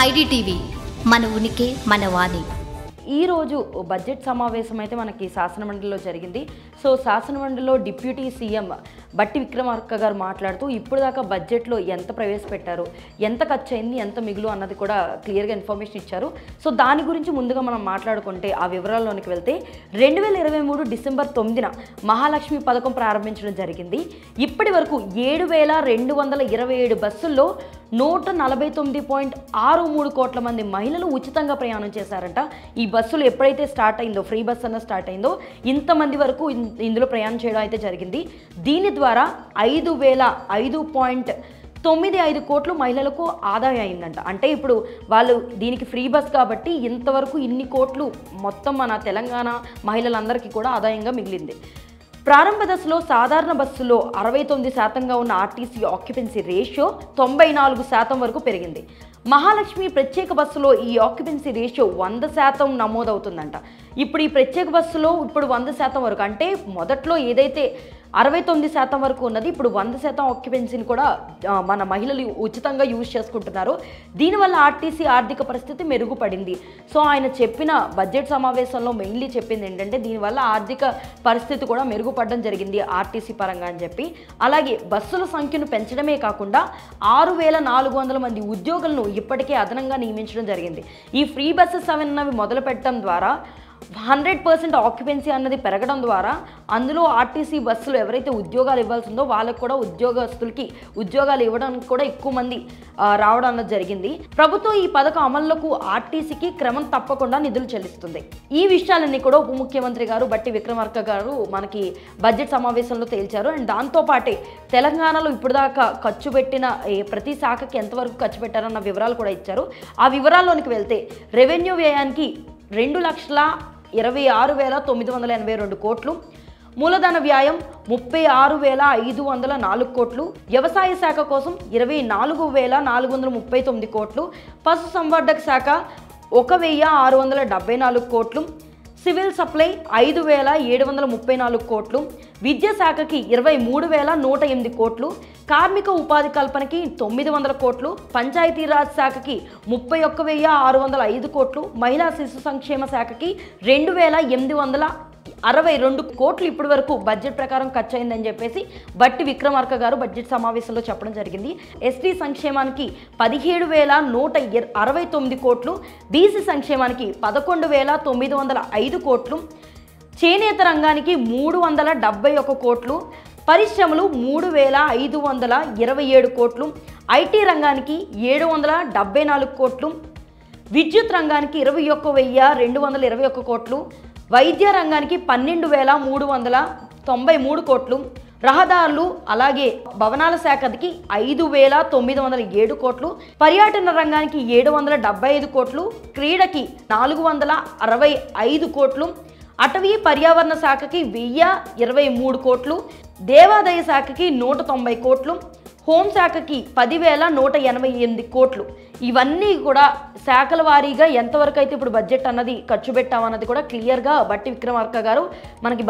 IDTV మన ఉనికి మన వాణి. ఈరోజు బడ్జెట్ సమావేశం అయితే మనకి శాసనమండలిలో జరిగింది. సో శాసనమండలిలో డిప్యూటీ సీఎం బట్టి విక్రమార్క గారు మాట్లాడుతూ ఇప్పుడు దాకా బడ్జెట్లో ఎంత ప్రవేశపెట్టారు, ఎంత ఖర్చు అయింది, ఎంత మిగులు అన్నది కూడా క్లియర్గా ఇన్ఫర్మేషన్ ఇచ్చారు. సో దాని గురించి ముందుగా మనం మాట్లాడుకుంటే ఆ వివరాల్లోనికి వెళ్తే 2023 డిసెంబర్ 9న మహాలక్ష్మి పథకం ప్రారంభించడం జరిగింది. ఇప్పటి వరకు 7,227 బస్సుల్లో 149.63 కోట్ల మంది మహిళలు ఉచితంగా ప్రయాణం చేశారంట. ఈ బస్సులు ఎప్పుడైతే స్టార్ట్ అయిందో, ఫ్రీ బస్ అన్న స్టార్ట్ అయిందో, ఇంతమంది వరకు ఇందులో ప్రయాణం చేయడం అయితే జరిగింది. దీని ద్వారా 5,005.95 కోట్లు మహిళలకు ఆదాయం అయిందంట. అంటే ఇప్పుడు వాళ్ళు దీనికి ఫ్రీ బస్ కాబట్టి ఇంతవరకు ఇన్ని కోట్లు మొత్తం మన తెలంగాణ మహిళలందరికీ కూడా ఆదాయంగా మిగిలింది. ప్రారంభ దశలో సాధారణ బస్సులో 69% ఉన్న ఆర్టీసీ ఆక్యుపెన్సీ రేషియో 94% వరకు పెరిగింది. మహాలక్ష్మి ప్రత్యేక బస్సులో ఈ ఆక్యుపెన్సీ రేషియో 100% నమోదవుతుందంట. ఇప్పుడు ఈ ప్రత్యేక బస్సులో ఇప్పుడు 100% వరకు, అంటే మొదట్లో ఏదైతే 69% వరకు ఉన్నది ఇప్పుడు 100% ఆక్యుపెన్సీని కూడా మన మహిళలు ఉచితంగా యూజ్ చేసుకుంటున్నారు. దీనివల్ల ఆర్టీసీ ఆర్థిక పరిస్థితి మెరుగుపడింది. సో ఆయన చెప్పిన బడ్జెట్ సమావేశంలో మెయిన్లీ చెప్పింది ఏంటంటే దీనివల్ల ఆర్థిక పరిస్థితి కూడా మెరుగుపడడం జరిగింది ఆర్టీసీ పరంగా అని చెప్పి. అలాగే బస్సుల సంఖ్యను పెంచడమే కాకుండా 6,400 మంది ఉద్యోగులను ఇప్పటికే అదనంగా నియమించడం జరిగింది. ఈ ఫ్రీ బస్సెస్ అన్నవి మొదలు పెట్టడం ద్వారా 100% ఆక్యుపెన్సీ అన్నది పెరగడం ద్వారా అందులో ఆర్టీసీ బస్సులు ఎవరైతే ఉద్యోగాలు ఇవ్వాల్సిందో వాళ్ళకు కూడా ఉద్యోగస్తులకి ఉద్యోగాలు ఇవ్వడానికి కూడా ఎక్కువ మంది రావడం అన్నది జరిగింది. ప్రభుత్వం ఈ పథకం అమలుకు ఆర్టీసీకి క్రమం తప్పకుండా నిధులు చెల్లిస్తుంది. ఈ విషయాలన్నీ కూడా ఉప ముఖ్యమంత్రి గారు బట్టి విక్రమార్క గారు మనకి బడ్జెట్ సమావేశంలో తేల్చారు. అండ్ దాంతోపాటే తెలంగాణలో ఇప్పటిదాకా ఖర్చు పెట్టిన ప్రతి శాఖకి ఎంతవరకు ఖర్చు పెట్టారన్న వివరాలు కూడా ఇచ్చారు. ఆ వివరాల్లోనికి వెళ్తే రెవెన్యూ వ్యయానికి 2,26,982 కోట్లు, మూలధన వ్యాయం 36,504 కోట్లు, వ్యవసాయ శాఖ కోసం 24,439 కోట్లు, పశు సంవర్ధక శాఖ 1,674 కోట్లు, సివిల్ సప్లై 5,734 కోట్లు, విద్యా శాఖకి 23,108 కోట్లు, కార్మిక ఉపాధి కల్పనకి 900 కోట్లు, పంచాయతీరాజ్ శాఖకి 31,605 కోట్లు, మహిళా శిశు సంక్షేమ శాఖకి 2,862 కోట్లు ఇప్పటి వరకు బడ్జెట్ ప్రకారం ఖర్చు అయిందని చెప్పేసి బట్టి విక్రమార్క గారు బడ్జెట్ సమావేశంలో చెప్పడం జరిగింది. ఎస్టీ సంక్షేమానికి 17,169 కోట్లు, బీసీ సంక్షేమానికి 11,905 కోట్లు, చేనేత రంగానికి 371 కోట్లు, పరిశ్రమలు 3,527 కోట్లు, ఐటీ రంగానికి 774 కోట్లు, విద్యుత్ రంగానికి 21,221 కోట్లు, వైద్య రంగానికి 12,393 కోట్లు, రహదారులు అలాగే భవనాల శాఖకి 5,907 కోట్లు, పర్యాటన రంగానికి 775 కోట్లు, క్రీడకి 465 కోట్లు, అటవీ పర్యావరణ శాఖకి 1,023 కోట్లు, దేవాదాయ శాఖకి 190 కోట్లు, హోంశాఖకి 10,188 కోట్లు. ఇవన్నీ కూడా శాఖల వారీగా ఎంతవరకు అయితే ఇప్పుడు బడ్జెట్ అన్నది ఖర్చు పెట్టామన్నది కూడా క్లియర్గా బట్టి విక్రమార్క గారు మనకి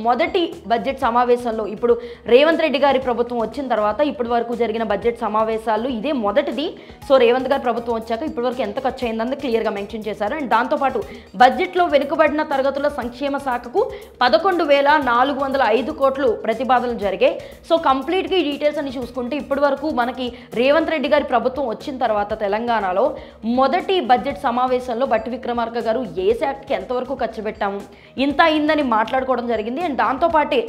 మొదటి బడ్జెట్ సమావేశంలో ఇప్పుడు రేవంత్ రెడ్డి గారి ప్రభుత్వం వచ్చిన తర్వాత ఇప్పటి వరకు జరిగిన బడ్జెట్ సమావేశాలు ఇదే మొదటిది. సో రేవంత్ గారి ప్రభుత్వం వచ్చాక ఇప్పటి వరకు ఎంత ఖర్చు అయిందని క్లియర్గా మెన్షన్ చేశారు. అండ్ దాంతోపాటు బడ్జెట్లో వెనుకబడిన తరగతుల సంక్షేమ శాఖకు 11,405 కోట్లు ప్రతిపాదనలు జరిగాయి. సో కంప్లీట్గా ఈ డీటెయిల్స్ అని చూసుకుంటే ఇప్పటి వరకు మనకి రేవంత్ రెడ్డి గారి ప్రభుత్వం వచ్చిన తర్వాత తెలంగాణలో మొదటి బడ్జెట్ సమావేశంలో బట్టి విక్రమార్క గారు ఏ శాఖకి ఎంతవరకు ఖర్చు పెట్టాము ఇంత అయిందని మాట్లాడుకోవడం జరిగింది. అండ్ దాంతోపాటే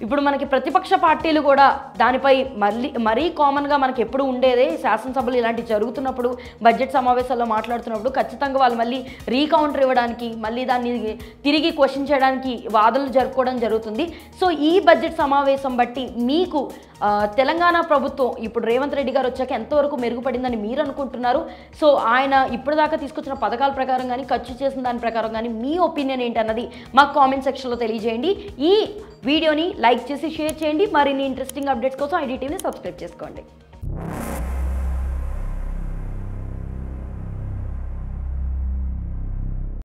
ఇప్పుడు మనకి ప్రతిపక్ష పార్టీలు కూడా దానిపై మరీ కామన్గా మనకి ఎప్పుడు ఉండేదే శాసనసభలు ఇలాంటివి జరుగుతున్నప్పుడు బడ్జెట్ సమావేశాల్లో మాట్లాడుతున్నప్పుడు ఖచ్చితంగా వాళ్ళు మళ్ళీ రీకౌంటర్ ఇవ్వడానికి మళ్ళీ దాన్ని తిరిగి క్వశ్చన్ చేయడానికి వాదనలు జరుపుకోవడం జరుగుతుంది. సో ఈ బడ్జెట్ సమావేశం బట్టి మీకు తెలంగాణ ప్రభుత్వం ఇప్పుడు రేవంత్ రెడ్డి గారు వచ్చాక ఎంతవరకు మెరుగుపడిందని మీరు అనుకుంటున్నారు? సో ఆయన ఇప్పటిదాకా తీసుకొచ్చిన పథకాల ప్రకారం కానీ ఖర్చు చేసిన దాని ప్రకారం కానీ మీ ఒపీనియన్ ఏంటన్నది మాకు కామెంట్ సెక్షన్లో తెలియజేయండి. ఈ వీడియోని లైక్ చేసి షేర్ చేయండి. మరిన్ని ఇంట్రెస్టింగ్ అప్డేట్స్ కోసం ఐడిటీవీని సబ్స్క్రైబ్ చేసుకోండి.